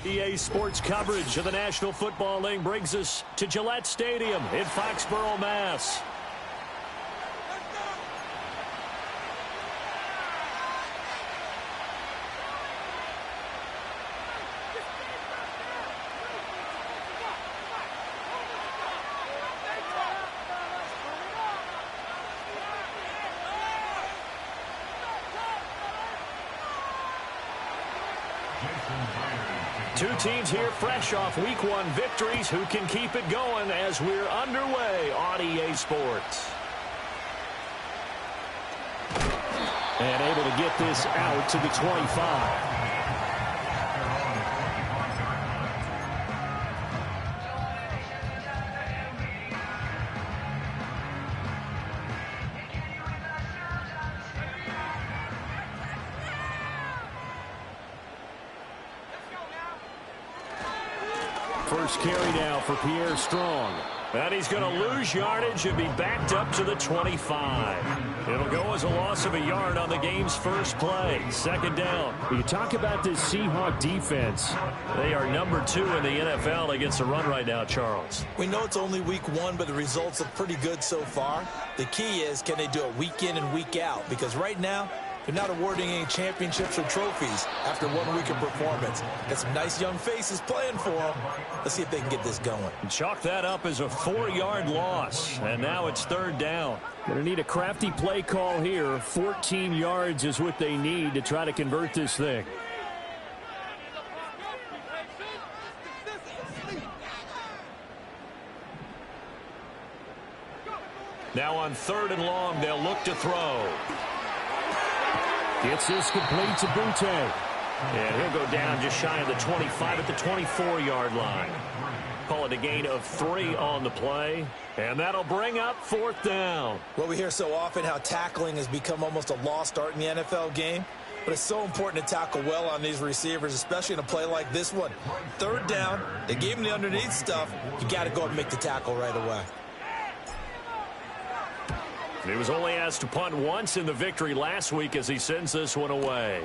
EA Sports coverage of the National Football League brings us to Gillette Stadium in Foxborough, Mass. Two teams here fresh off Week 1 victories who can keep it going as we're underway on EA Sports. And able to get this out to the 25. First carry now for Pierre Strong. And he's going to lose yardage and be backed up to the 25. It'll go as a loss of a yard on the game's first play. Second down. You talk about this Seahawk defense. They are number 2 in the NFL against the run right now, Charles. We know it's only week 1, but the results look pretty good so far. The key is, can they do it week in and week out? Because right now, they're not awarding any championships or trophies after 1 week of performance. Got some nice young faces playing for them. Let's see if they can get this going. Chalk that up as a 4-yard loss, and now it's third down. Going to need a crafty play call here. 14 yards is what they need to try to convert this thing. Now on 3rd and long, they'll look to throw. Gets this complete to Butte. And he'll go down just shy of the 25 at the 24-yard line. Call it a gain of 3 on the play. And that'll bring up 4th down. Well, we hear so often how tackling has become almost a lost art in the NFL game. But it's so important to tackle well on these receivers, especially in a play like this one. 3rd down, they gave him the underneath stuff. You got to go and make the tackle right away. He was only asked to punt once in the victory last week as he sends this one away.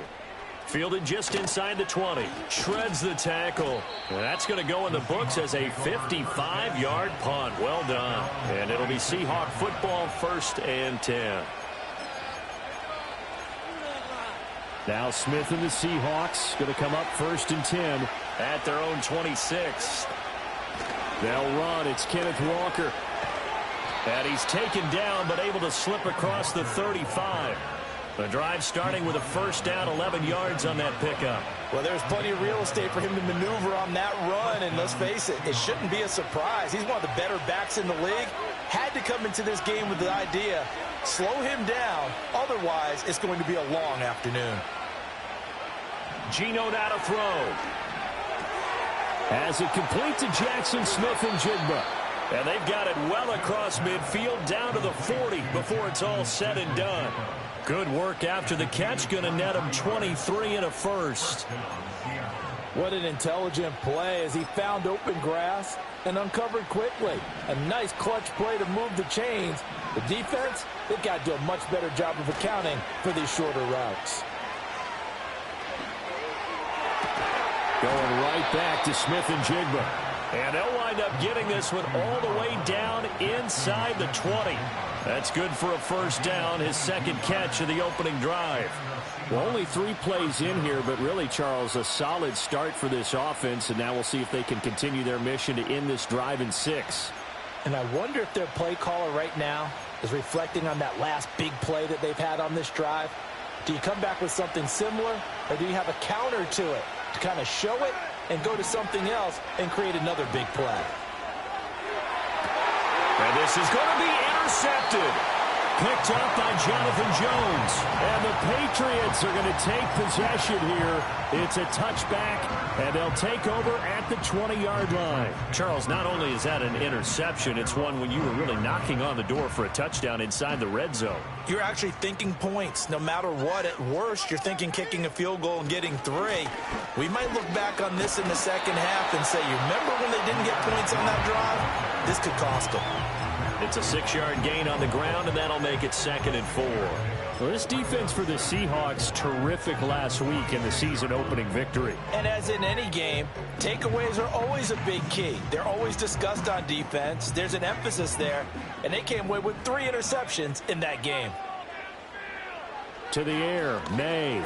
Fielded just inside the 20. Shreds the tackle. And that's going to go in the books as a 55-yard punt. Well done. And it'll be Seahawk football 1st and 10. Now Smith and the Seahawks going to come up 1st and 10 at their own 26. They'll run. It's Kenneth Walker. And he's taken down, but able to slip across the 35. The drive starting with a 1st down, 11 yards on that pickup. Well, there's plenty of real estate for him to maneuver on that run, and let's face it, it shouldn't be a surprise. He's one of the better backs in the league. Had to come into this game with the idea, slow him down, otherwise it's going to be a long afternoon. Geno now to throw. As it complete to Jackson Smith-Njigba. And they've got it well across midfield down to the 40 before it's all said and done. Good work after the catch. Going to net him 23 and a first. What an intelligent play as he found open grass and uncovered quickly. A nice clutch play to move the chains. The defense, they've got to do a much better job of accounting for these shorter routes. Going right back to Smith-Njigba. And they'll wind up getting this one all the way down inside the 20. That's good for a 1st down, his 2nd catch of the opening drive. Well, only 3 plays in here, but really, Charles, a solid start for this offense. And now we'll see if they can continue their mission to end this drive in 6. And I wonder if their play caller right now is reflecting on that last big play that they've had on this drive. Do you come back with something similar, or do you have a counter to it to kind of show it and go to something else and create another big play? And this is going to be intercepted. Picked up by Jonathan Jones. And the Patriots are going to take possession here. It's a touchback, and they'll take over at the 20-yard line. Charles, not only is that an interception, it's one when you were really knocking on the door for a touchdown inside the red zone. You're actually thinking points. No matter what, at worst, you're thinking kicking a field goal and getting 3. We might look back on this in the second half and say, you remember when they didn't get points on that drive? This could cost them. It's a 6-yard gain on the ground, and that'll make it 2nd and 4. Well, this defense for the Seahawks, terrific last week in the season-opening victory. And as in any game, takeaways are always a big key. They're always discussed on defense. There's an emphasis there, and they came away with 3 interceptions in that game. To the air, May.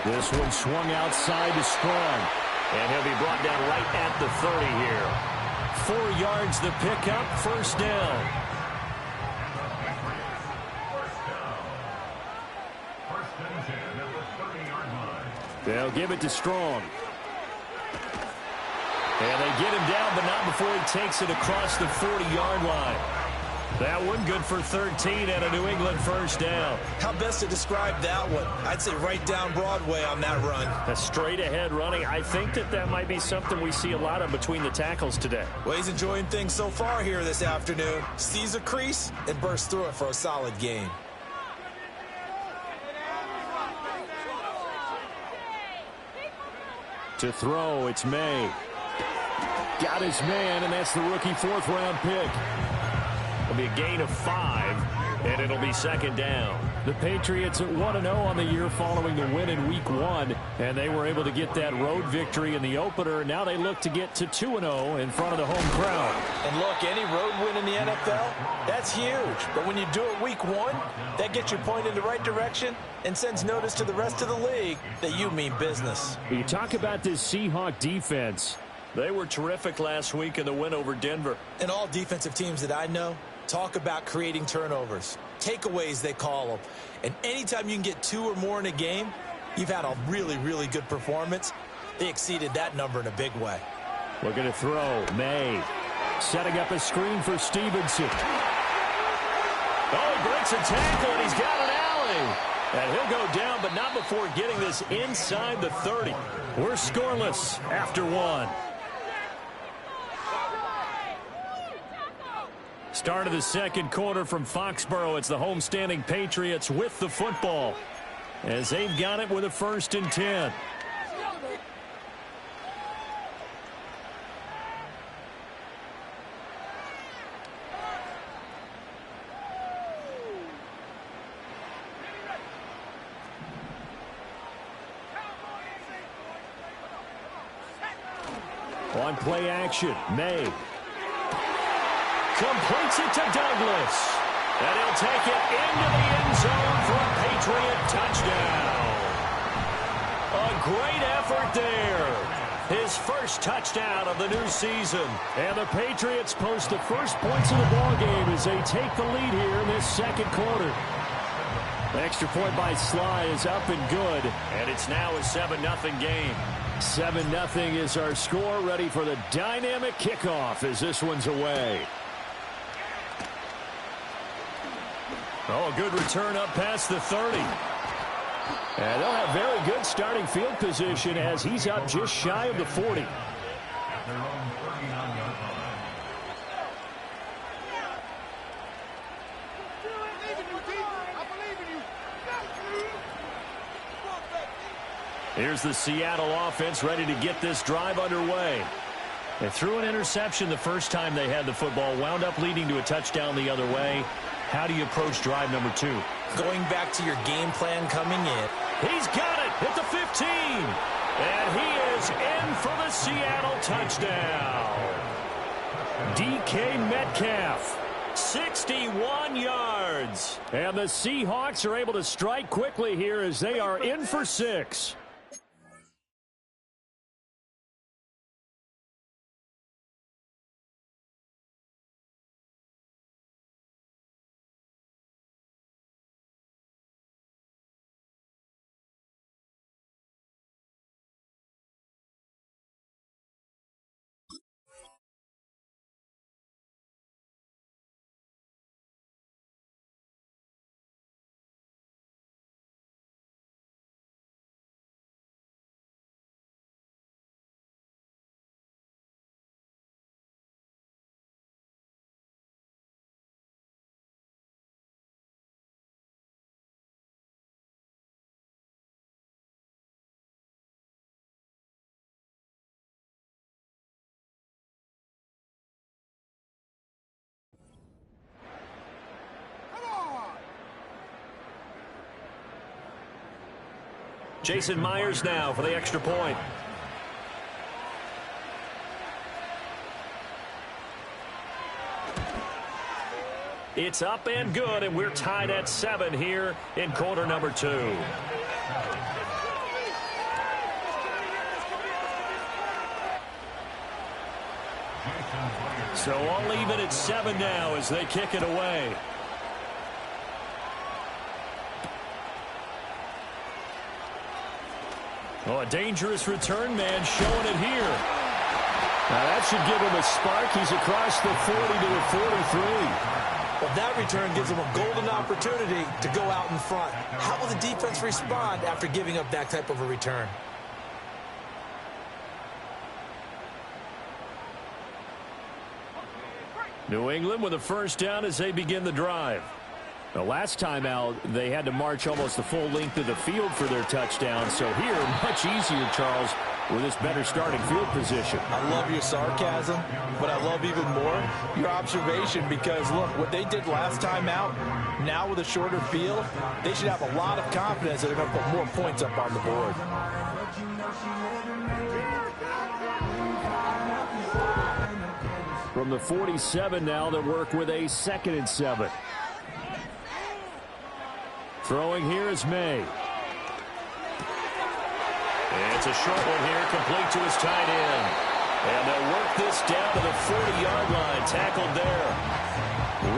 This one swung outside to Strong. And he'll be brought down right at the 30 here. 4 yards the pickup, first down. They'll give it to Strong. And they get him down, but not before he takes it across the 40-yard line. That one good for 13 and a New England first down. How best to describe that one? I'd say right down Broadway on that run. A straight-ahead running. I think that might be something we see a lot of between the tackles today. Well, he's enjoying things so far here this afternoon. Sees a crease and bursts through it for a solid gain. To throw, it's May. Got his man, and that's the rookie 4th-round pick. It'll be a gain of 5, and it'll be second down. The Patriots at 1-0 on the year following the win in Week 1, and they were able to get that road victory in the opener. Now they look to get to 2-0 in front of the home crowd. And look, any road win in the NFL, that's huge. But when you do it Week 1, that gets you pointed in the right direction and sends notice to the rest of the league that you mean business. You talk about this Seahawk defense. They were terrific last week in the win over Denver. And all defensive teams that I know talk about creating turnovers. Takeaways, they call them. And anytime you can get 2 or more in a game, you've had a really, really good performance. They exceeded that number in a big way. Looking to throw. May setting up a screen for Stevenson. Oh, he breaks a tackle, and he's got an alley. And he'll go down, but not before getting this inside the 30. We're scoreless after 1. Start of the second quarter from Foxborough. It's the homestanding Patriots with the football as they've got it with a 1st and 10. On play action, May completes it to Douglas. And he'll take it into the end zone for a Patriot touchdown. A great effort there. His first touchdown of the new season. And the Patriots post the first points of the ballgame as they take the lead here in this second quarter. The extra point by Sly is up and good. And it's now a 7-0 game. 7-0 is our score, ready for the dynamic kickoff as this one's away. Oh, a good return up past the 30. And they'll have very good starting field position as he's up just shy of the 40. Here's the Seattle offense ready to get this drive underway. They threw an interception the first time they had the football, wound up leading to a touchdown the other way. How do you approach drive number 2? Going back to your game plan coming in. He's got it at the 15. And he is in for the Seattle touchdown. DK Metcalf, 61 yards. And the Seahawks are able to strike quickly here as they are in for 6. Jason Myers now for the extra point. It's up and good, and we're tied at 7 here in quarter number 2. So all even at 7 now as they kick it away. Oh, a dangerous return man showing it here. Now that should give him a spark. He's across the 40 to the 43. Well, that return gives him a golden opportunity to go out in front. How will the defense respond after giving up that type of a return? New England with a first down as they begin the drive. The last time out, they had to march almost the full length of the field for their touchdown. So here, much easier, Charles, with this better starting field position. I love your sarcasm, but I love even more your observation because, look, what they did last time out, now with a shorter field, they should have a lot of confidence that they're going to put more points up on the board. From the 47 now, they work with a 2nd and 7. Throwing here is May. And it's a short one here, complete to his tight end. And they'll work this down to the 40-yard line, tackled there.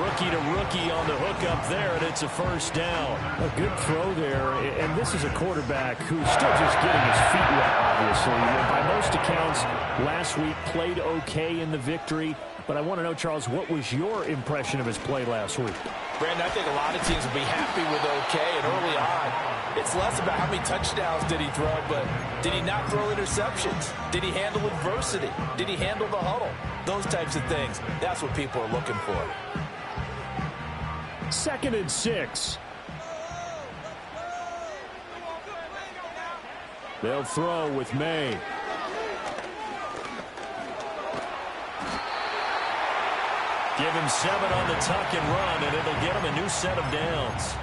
Rookie to rookie on the hook up there, and it's a first down. A good throw there, and this is a quarterback who's still just getting his feet wet, obviously. By most accounts, last week played okay in the victory. But I want to know, Charles, what was your impression of his play last week? Brandon, I think a lot of teams will be happy with okay, and early on, it's less about how many touchdowns did he throw, but did he not throw interceptions? Did he handle adversity? Did he handle the huddle? Those types of things. That's what people are looking for. 2nd and 6. They'll throw with May. Give him 7 on the tuck and run, and it'll get him a new set of downs.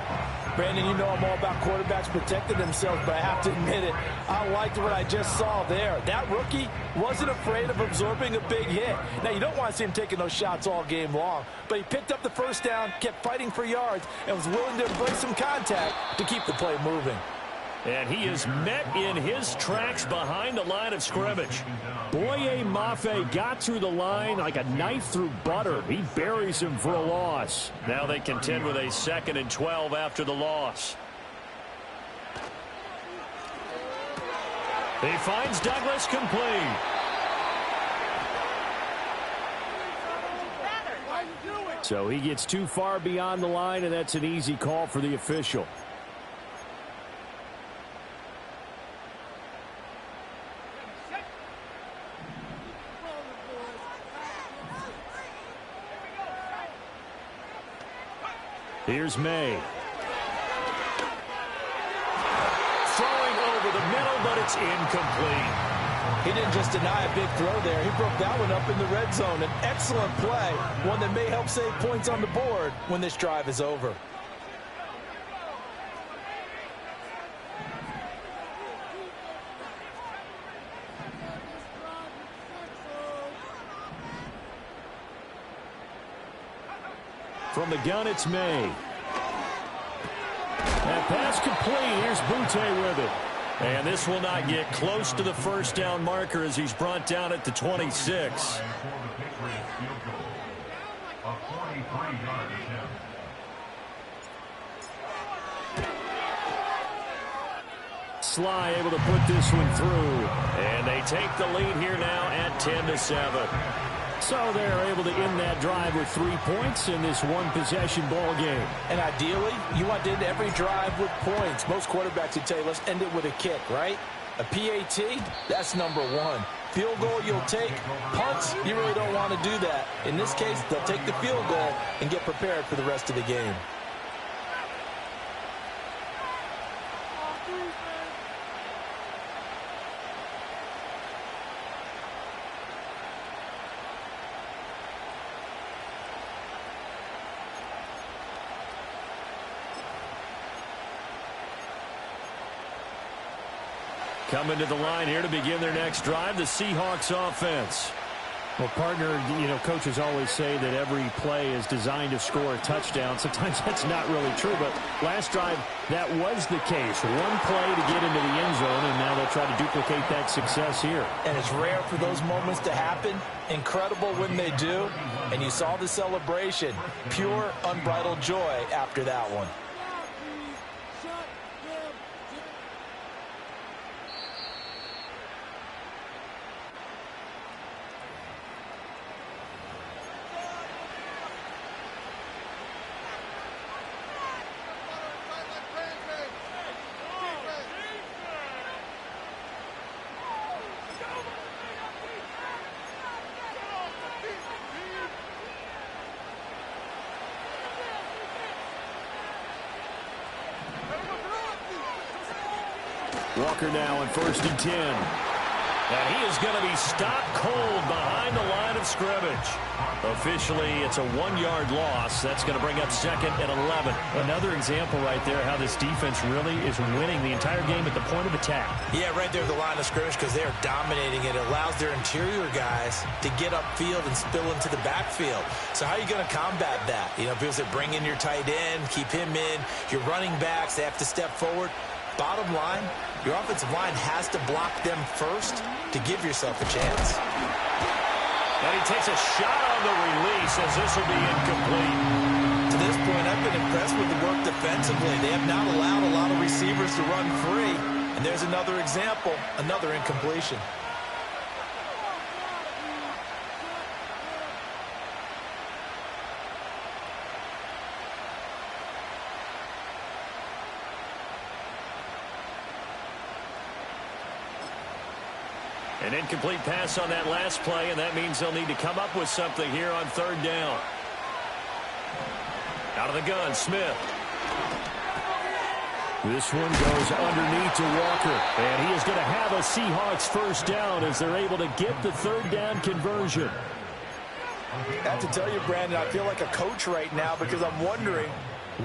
Brandon, you know I'm all about quarterbacks protecting themselves, but I have to admit it, I liked what I just saw there. That rookie wasn't afraid of absorbing a big hit. Now, you don't want to see him taking those shots all game long, but he picked up the first down, kept fighting for yards, and was willing to embrace some contact to keep the play moving. And he is met in his tracks behind the line of scrimmage. Boye Mafe got through the line like a knife through butter. He buries him for a loss. Now they contend with a 2nd and 12 after the loss. He finds Douglas complete. So he gets too far beyond the line, and that's an easy call for the official. Here's May. Throwing over the middle, but it's incomplete. He didn't just deny a big throw there. He broke that one up in the red zone. An excellent play, one that may help save points on the board when this drive is over. From the gun, it's May. That pass complete. Here's Butte with it. And this will not get close to the first down marker as he's brought down at the 26. Sly able to put this one through. And they take the lead here now at 10-7. So they're able to end that drive with 3 points in this one-possession ball game. And ideally, you want to end every drive with points. Most quarterbacks would tell you, let's end it with a kick, right? A PAT, that's number 1. Field goal you'll take. Punts, you really don't want to do that. In this case, they'll take the field goal and get prepared for the rest of the game. Coming to the line here to begin their next drive, the Seahawks offense. Well, partner, coaches always say that every play is designed to score a touchdown. Sometimes that's not really true, but last drive, that was the case. One play to get into the end zone, and now they'll try to duplicate that success here. And it's rare for those moments to happen. Incredible when they do. And you saw the celebration. Pure, unbridled joy after that one. Walker now on 1st and 10. And he is going to be stopped cold behind the line of scrimmage. Officially, it's a 1-yard loss. That's going to bring up 2nd and 11. Another example right there how this defense really is winning the entire game at the point of attack. Yeah, right there at the line of scrimmage because they are dominating it. It allows their interior guys to get upfield and spill into the backfield. So how are you going to combat that? Because they bring in your tight end, keep him in. Your running backs, they have to step forward. Bottom line, your offensive line has to block them first to give yourself a chance. And he takes a shot on the release as this will be incomplete. To this point, I've been impressed with the work defensively. They have not allowed a lot of receivers to run free. And there's another example, another incompletion. An incomplete pass on that last play, and that means they'll need to come up with something here on 3rd down. Out of the gun, Smith. This one goes underneath to Walker, and he is going to have a Seahawks 1st down as they're able to get the 3rd down conversion. I have to tell you, Brandon, I feel like a coach right now because I'm wondering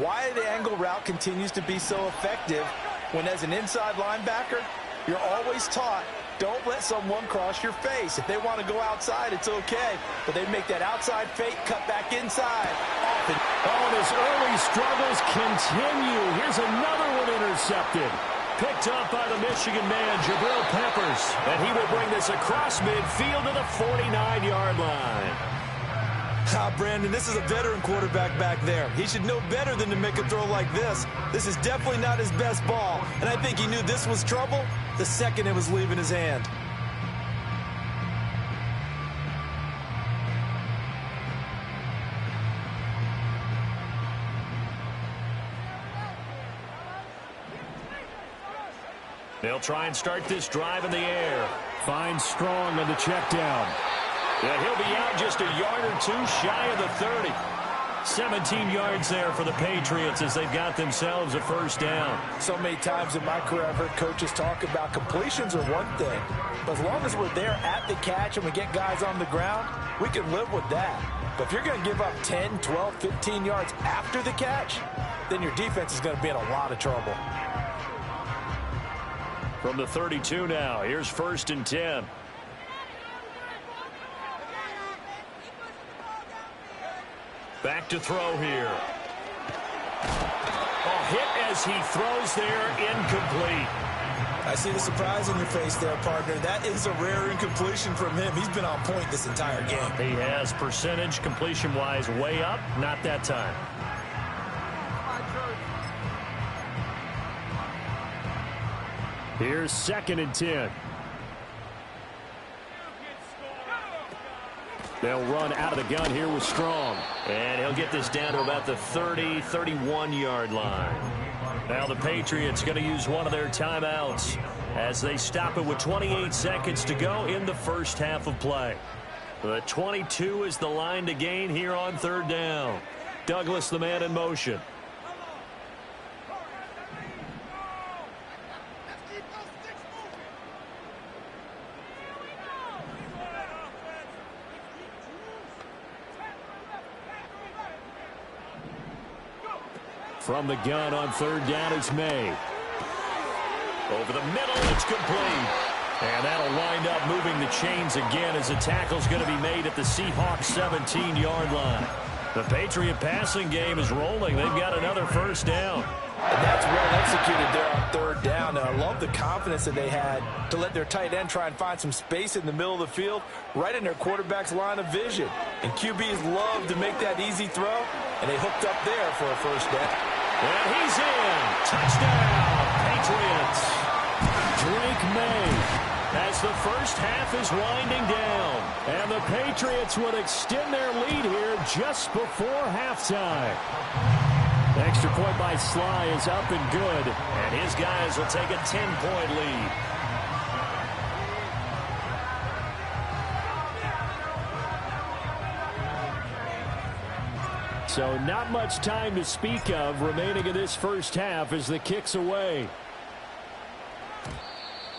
why the angle route continues to be so effective when as an inside linebacker, you're always taught, don't let someone cross your face. If they want to go outside, it's okay. But they make that outside fake, cut back inside. Often. Oh, and his early struggles continue. Here's another one intercepted. Picked up by the Michigan man, Jabril Peppers. And he will bring this across midfield to the 49-yard line. Brandon, this is a veteran quarterback back there. He should know better than to make a throw like this. This is definitely not his best ball. And I think he knew this was trouble the second it was leaving his hand. They'll try and start this drive in the air. Finds Strong on the check down. And he'll be out just a yard or two shy of the 30. 17 yards there for the Patriots as they've got themselves a 1st down. So many times in my career I've heard coaches talk about completions are one thing. But as long as we're there at the catch and we get guys on the ground, we can live with that. But if you're going to give up 10, 12, 15 yards after the catch, then your defense is going to be in a lot of trouble. From the 32 now, here's 1st and 10. Back to throw here. A hit as he throws there, incomplete. I see the surprise on your face there, partner. That is a rare incompletion from him. He's been on point this entire game. He has percentage completion-wise way up, not that time. Here's 2nd and 10. They'll run out of the gun here with Strong. And he'll get this down to about the 30, 31-yard line. Now the Patriots going to use one of their timeouts as they stop it with 28 seconds to go in the 1st half of play. The 22 is the line to gain here on 3rd down. Douglas, the man in motion. From the gun on 3rd down, it's May. Over the middle, it's complete. And that'll wind up moving the chains again as the tackle's going to be made at the Seahawks 17-yard line. The Patriot passing game is rolling. They've got another first down. And that's well executed there on third down. And I love the confidence that they had to let their tight end try and find some space in the middle of the field, right in their quarterback's line of vision. And QBs love to make that easy throw, and they hooked up there for a first down. And he's in. Touchdown, Patriots. Drake May, as the first half is winding down. And the Patriots would extend their lead here just before halftime. The extra point by Sly is up and good. And his guys will take a 10-point lead. So not much time to speak of remaining in this first half as the kick's away.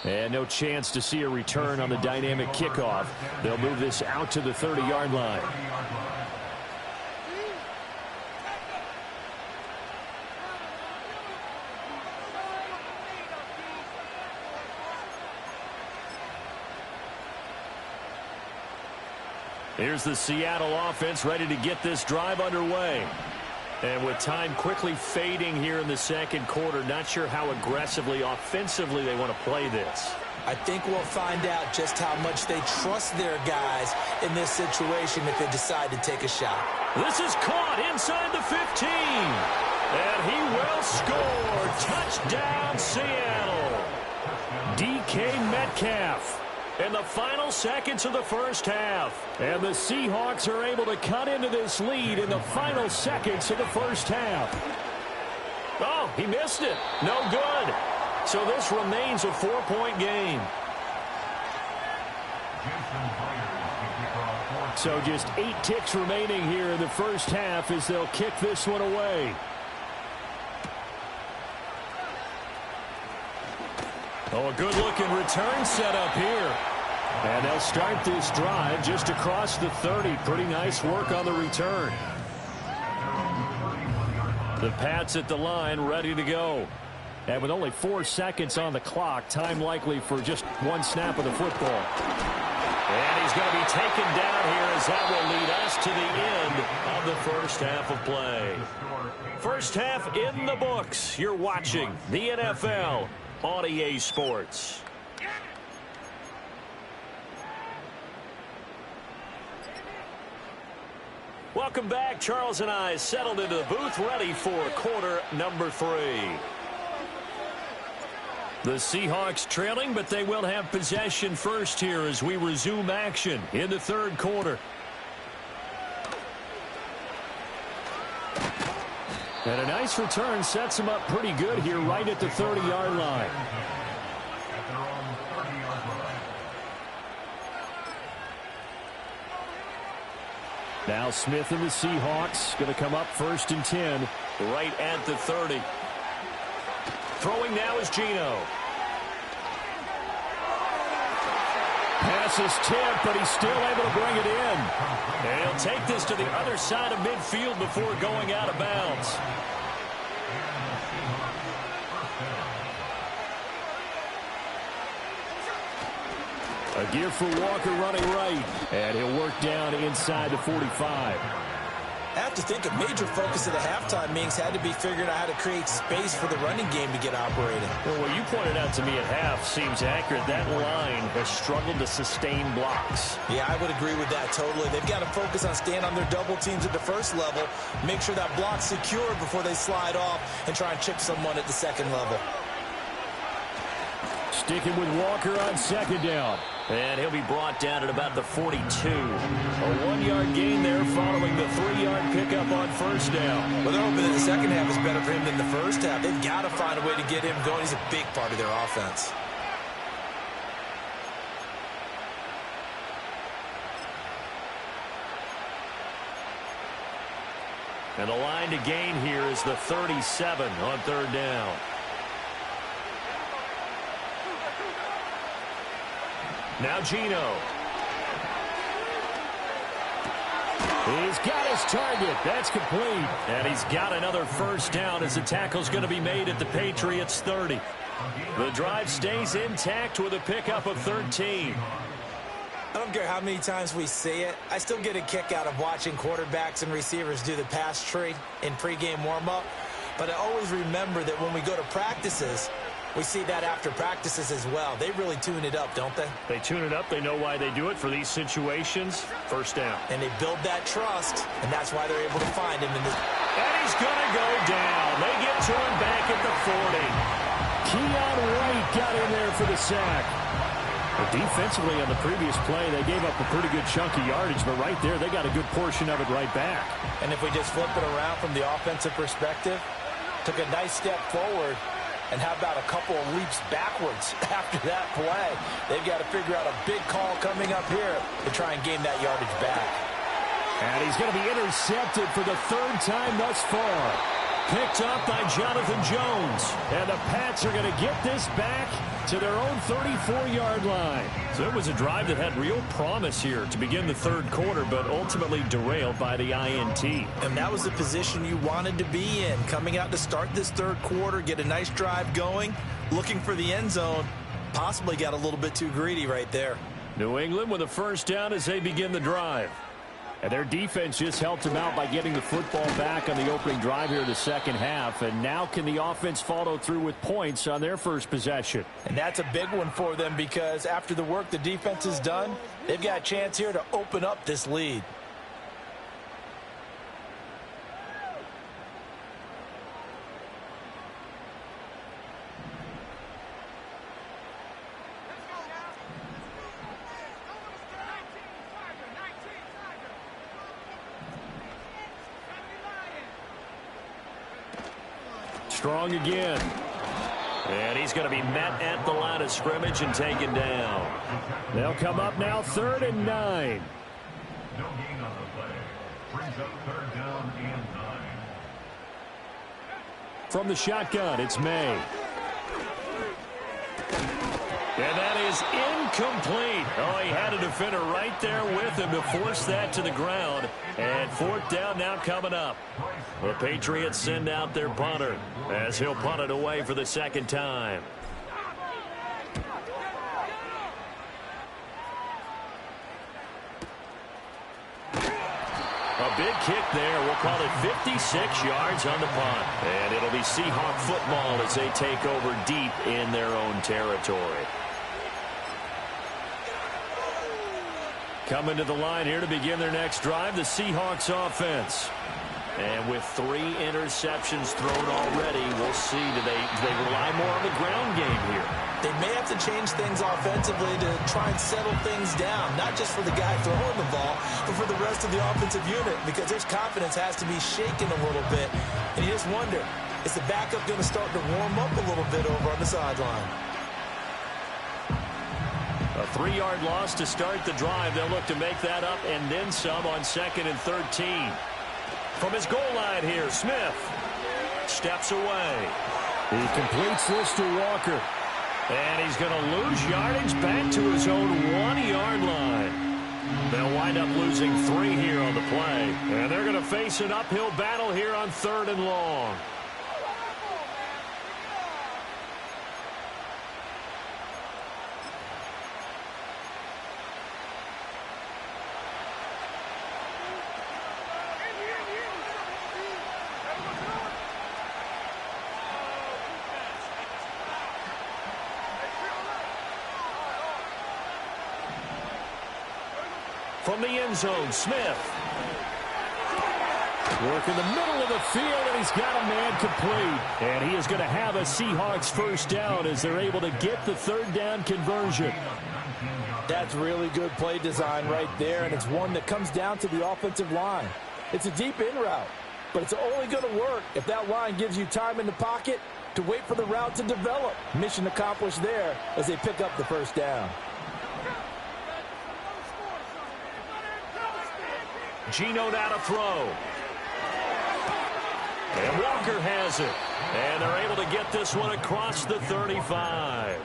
And no chance to see a return on the dynamic kickoff. They'll move this out to the 30-yard line. Here's the Seattle offense ready to get this drive underway. And with time quickly fading here in the second quarter, not sure how aggressively, offensively they want to play this. I think we'll find out just how much they trust their guys in this situation if they decide to take a shot. This is caught inside the 15. And he will score. Touchdown, Seattle. DK Metcalf. In the final seconds of the first half. And the Seahawks are able to cut into this lead in the final seconds of the first half. Oh, he missed it. No good. So this remains a 4-point game. So just 8 ticks remaining here in the first half as they'll kick this one away. Oh, a good-looking return set up here. And they'll start this drive just across the 30. Pretty nice work on the return. The Pats at the line, ready to go. And with only 4 seconds on the clock, time likely for just one snap of the football. And he's going to be taken down here as that will lead us to the end of the first half of play. First half in the books. You're watching the NFL on EA Sports. Welcome back. Charles and I settled into the booth, ready for quarter number 3. The Seahawks trailing, but they will have possession first here as we resume action in the third quarter. And a nice return sets them up pretty good here right at the 30-yard line. Now Smith and the Seahawks going to come up 1st and 10 right at the 30. Throwing now is Geno. Pass is tipped, but he's still able to bring it in. And he'll take this to the other side of midfield before going out of bounds. A give for Walker running right. And he'll work down inside the 45. I have to think a major focus of the halftime meetings had to be figuring out how to create space for the running game to get operating. Well, what you pointed out to me at half seems accurate. That line has struggled to sustain blocks. Yeah, I would agree with that totally. They've got to focus on staying on their double teams at the first level, make sure that block's secure before they slide off and try and chip someone at the second level. Sticking with Walker on second down. And he'll be brought down at about the 42. A 1-yard gain there following the 3-yard pickup on first down. Well, they're hoping that the second half is better for him than the first half. They've got to find a way to get him going. He's a big part of their offense. And the line to gain here is the 37 on third down. Now Geno. He's got his target. That's complete. And he's got another first down as the tackle's going to be made at the Patriots 30. The drive stays intact with a pickup of 13. I don't care how many times we see it. I still get a kick out of watching quarterbacks and receivers do the pass tree in pregame warm-up. But I always remember that when we go to practices, we see that after practices as well. They really tune it up, don't they? They tune it up. They know why they do it for these situations. First down. And they build that trust, and that's why they're able to find him in the... And he's going to go down. They get to him back at the 40. Keon White got in there for the sack. But defensively on the previous play, they gave up a pretty good chunk of yardage, but right there, they got a good portion of it right back. And if we just flip it around from the offensive perspective, took a nice step forward, and how about a couple of leaps backwards after that play? They've got to figure out a big call coming up here to try and gain that yardage back. And he's going to be intercepted for the third time thus far. Picked up by Jonathan Jones. And the Pats are going to get this back to their own 34-yard line. So it was a drive that had real promise here to begin the third quarter, but ultimately derailed by the INT. And that was the position you wanted to be in, coming out to start this third quarter, get a nice drive going, looking for the end zone. Possibly got a little bit too greedy right there. New England with a first down as they begin the drive. And their defense just helped them out by getting the football back on the opening drive here in the second half. And now can the offense follow through with points on their first possession? And that's a big one for them because after the work the defense has done, they've got a chance here to open up this lead. Strong again. And he's going to be met at the line of scrimmage and taken down. They'll come up now 3rd and 9. No gain on the play. Brings up 3rd down and 9. From the shotgun, it's May. And that is incomplete. Oh, he had a defender right there with him to force that to the ground. And 4th down now coming up. The Patriots send out their punter as he'll punt it away for the second time. A big kick there. We'll call it 56 yards on the punt. And it'll be Seahawk football as they take over deep in their own territory. Coming to the line here to begin their next drive, the Seahawks offense. And with 3 interceptions thrown already, we'll see. Do they rely more on the ground game here? They may have to change things offensively to try and settle things down, not just for the guy throwing the ball, but for the rest of the offensive unit, because his confidence has to be shaken a little bit. And you just wonder, is the backup going to start to warm up a little bit over on the sideline? A 3-yard loss to start the drive. They'll look to make that up and then some on 2nd and 13. From his goal line here, Smith steps away. He completes this to Walker. And he's going to lose yardage back to his own 1-yard line. They'll wind up losing 3 here on the play. And they're going to face an uphill battle here on 3rd and long. From the end zone, Smith. Work in the middle of the field, and he's got a man complete. And he is going to have a Seahawks first down as they're able to get the 3rd down conversion. That's really good play design right there, and it's one that comes down to the offensive line. It's a deep in route, but it's only going to work if that line gives you time in the pocket to wait for the route to develop. Mission accomplished there as they pick up the first down. Geno now to throw. And Walker has it. And they're able to get this one across the 35.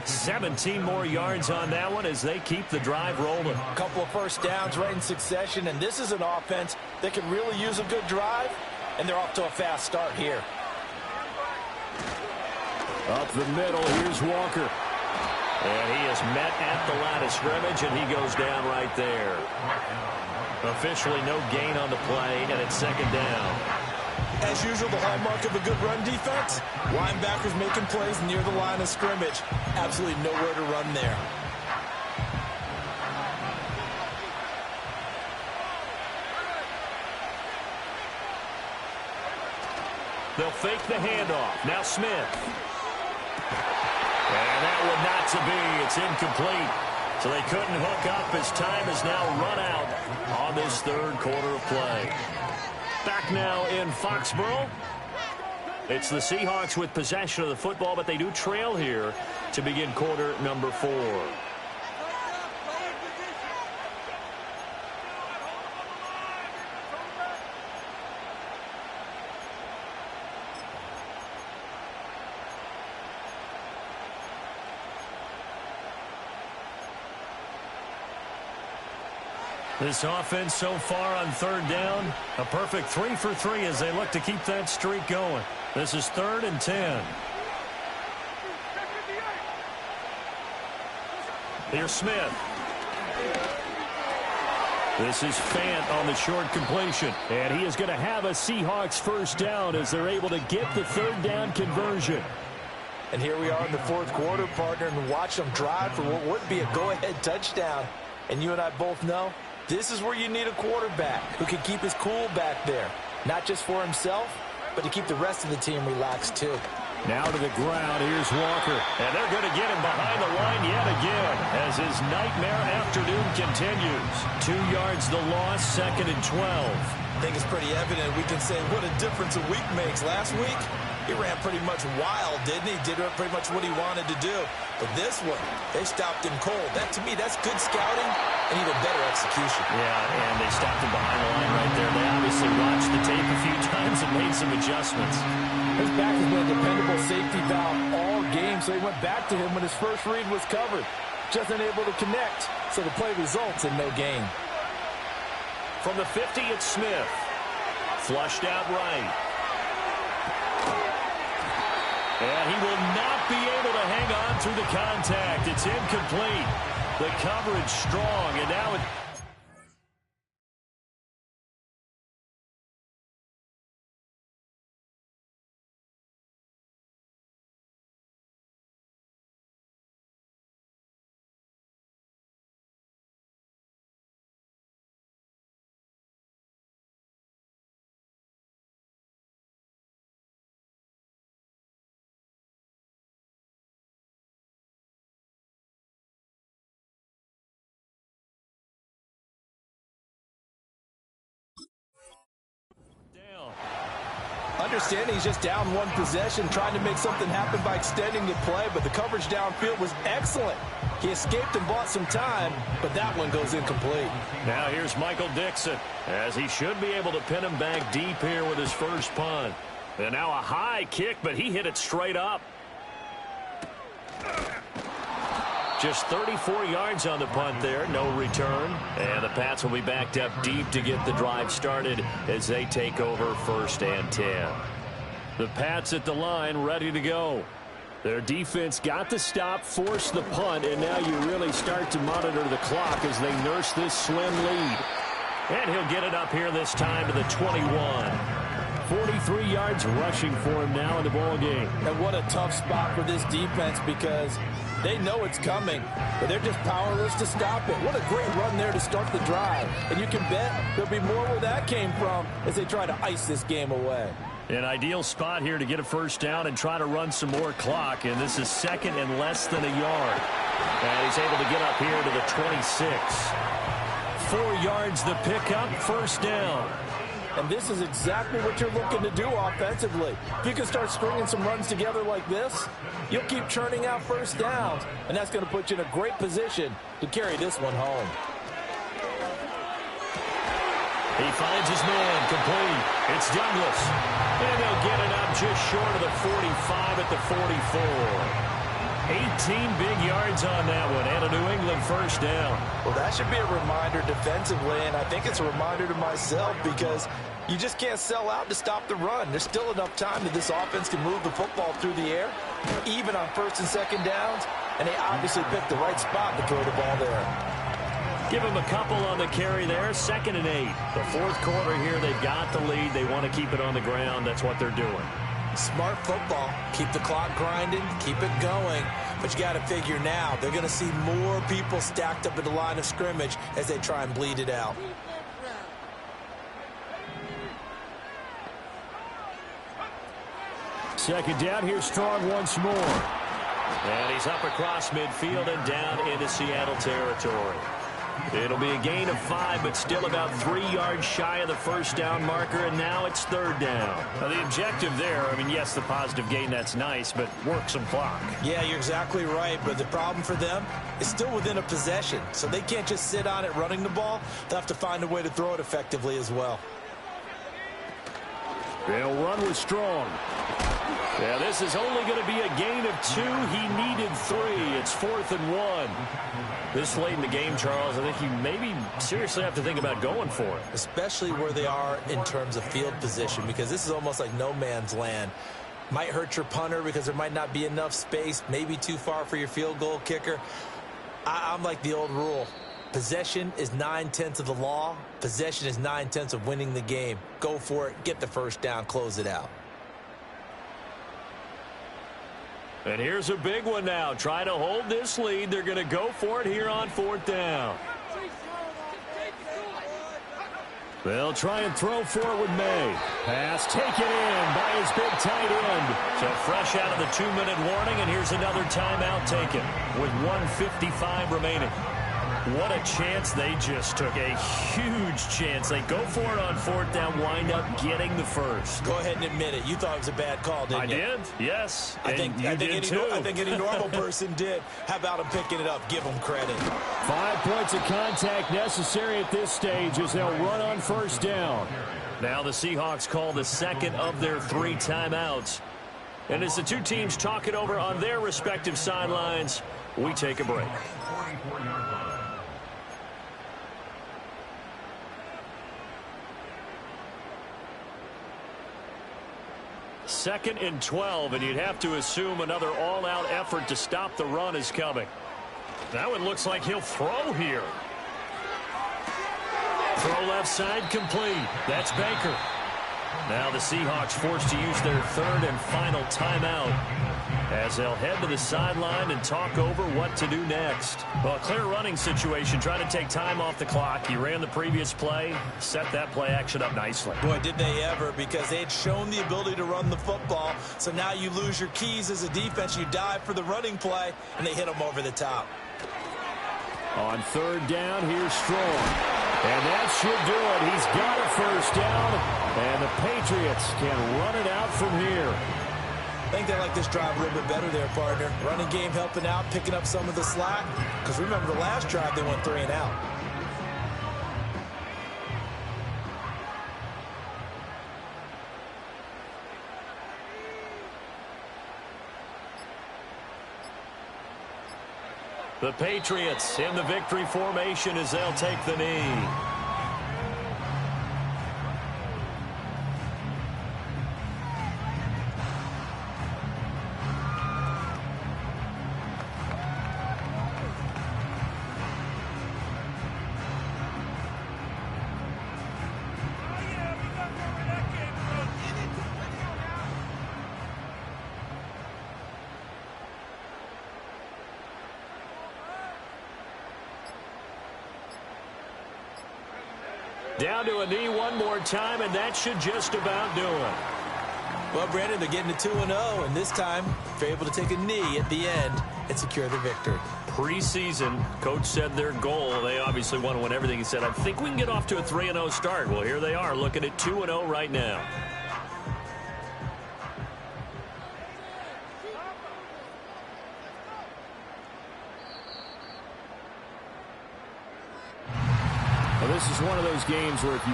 17 more yards on that one as they keep the drive rolling. A couple of first downs right in succession, and this is an offense that can really use a good drive, and they're off to a fast start here. Up the middle, here's Walker. And he is met at the line of scrimmage, and he goes down right there. Officially no gain on the play, and it's second down. As usual, the hallmark of a good run defense, linebackers making plays near the line of scrimmage. Absolutely nowhere to run there. They'll fake the handoff. Now Smith. And that one not to be. It's incomplete. So they couldn't hook up as time is now run out on this third quarter of play. Back now in Foxborough. It's the Seahawks with possession of the football, but they do trail here to begin quarter number 4. This offense so far on third down, a perfect 3 for 3 as they look to keep that streak going. This is 3rd and 10. Here's Smith. This is Fant on the short completion. And he is going to have a Seahawks first down as they're able to get the third down conversion. And here we are in the fourth quarter, partner, and watch them drive for what would be a go-ahead touchdown. And you and I both know this is where you need a quarterback who can keep his cool back there. Not just for himself, but to keep the rest of the team relaxed too. Now to the ground, here's Walker. And they're going to get him behind the line yet again as his nightmare afternoon continues. 2 yards the loss, 2nd and 12. I think it's pretty evident we can say what a difference a week makes. Last week, he ran pretty much wild, didn't he? Did pretty much what he wanted to do. But this one, they stopped him cold. That, to me, that's good scouting and even better execution. Yeah, and they stopped him behind the line right there. They obviously watched the tape a few times and made some adjustments. His back has been a dependable safety valve all game, so he went back to him when his first read was covered. Just unable to connect, so the play results in no gain. From the 50, it's Smith. Flushed out right. And he will not be able to hang on through the contact. It's incomplete. The coverage strong, and now it... Understanding he's just down one possession, trying to make something happen by extending the play, but the coverage downfield was excellent. He escaped and bought some time, but that one goes incomplete. Now here's Michael Dixon, as he should be able to pin him back deep here with his first punt. And now a high kick, but he hit it straight up. Just 34 yards on the punt there, no return. And the Pats will be backed up deep to get the drive started as they take over 1st and 10. The Pats at the line ready to go. Their defense got the stop, forced the punt, and now you really start to monitor the clock as they nurse this slim lead. And he'll get it up here this time to the 21. 43 yards rushing for him now in the ball game. And what a tough spot for this defense because they know it's coming, but they're just powerless to stop it. What a great run there to start the drive. And you can bet there'll be more where that came from as they try to ice this game away. An ideal spot here to get a first down and try to run some more clock. And this is 2nd and less than a yard. And he's able to get up here to the 26. 4 yards the pickup, first down. And this is exactly what you're looking to do offensively. If you can start stringing some runs together like this, you'll keep churning out first downs, and that's going to put you in a great position to carry this one home. He finds his man, complete. It's Douglas. And he'll get it up just short of the 45 at the 44. 18 big yards on that one, and a New England first down. Well, that should be a reminder defensively, and I think it's a reminder to myself because You just can't sell out to stop the run. There's still enough time that this offense can move the football through the air, even on first and second downs, and they obviously picked the right spot to throw the ball there. Give them a couple on the carry there, 2nd and 8. The fourth quarter here, they've got the lead. They want to keep it on the ground. That's what they're doing. Smart football. Keep the clock grinding, keep it going. But you got to figure now, they're going to see more people stacked up at the line of scrimmage as they try and bleed it out. Second down, here's Strong once more. And he's up across midfield and down into Seattle territory. It'll be a gain of 5, but still about 3 yards shy of the first down marker, and now it's 3rd down. Now, the objective there, I mean, yes, the positive gain, that's nice, but work some clock. Yeah, you're exactly right, but the problem for them is still within a possession, so they can't just sit on it running the ball. They'll have to find a way to throw it effectively as well. They'll run with Strong. Yeah, this is only going to be a gain of 2. He needed 3. It's 4th and 1. This late in the game, Charles, I think you maybe seriously have to think about going for it. Especially where they are in terms of field position, because this is almost like no man's land. Might hurt your punter because there might not be enough space, maybe too far for your field goal kicker. I'm like the old rule. Possession is 9/10 of the law. Possession is 9/10 of winning the game. Go for it. Get the first down. Close it out. And here's a big one now. Trying to hold this lead. They're going to go for it here on 4th down. They'll try and throw for it with May. Pass taken in by his big tight end. So fresh out of the 2-minute warning, and here's another timeout taken with 1:55 remaining. What a chance they just took. A huge chance. They go for it on 4th down, wind up getting the first. Go ahead and admit it. You thought it was a bad call, didn't you? I did, yes. I think any normal person did. How about him picking it up? Give him credit. 5 points of contact necessary at this stage as they'll run on 1st down. Now the Seahawks call the second of their 3 timeouts. And as the two teams talk it over on their respective sidelines, we take a break. 44-yard line. 2nd and 12, and you'd have to assume another all-out effort to stop the run is coming. That one looks like he'll throw here. Throw left side complete. That's Baker. Now the Seahawks forced to use their 3rd and final timeout as they'll head to the sideline and talk over what to do next. Well, a clear running situation, trying to take time off the clock. You ran the previous play, set that play action up nicely. Boy, did they ever, because they had shown the ability to run the football. So now you lose your keys as a defense. You dive for the running play, and they hit them over the top. On 3rd down, here's Strong. And that should do it. He's got a first down, and the Patriots can run it out from here. I think they like this drive a little bit better there, partner. Running game helping out, picking up some of the slack. Because remember, the last drive, they went 3 and out. The Patriots in the victory formation as they'll take the knee. Down to a knee one more time, and that should just about do it. Well, Brandon, they're getting to 2-0, and this time they're able to take a knee at the end and secure the victory. Preseason, coach said their goal, they obviously want to win everything. He said, I think we can get off to a 3-0 start. Well, here they are looking at 2-0 right now. Well, this is one of those games where if you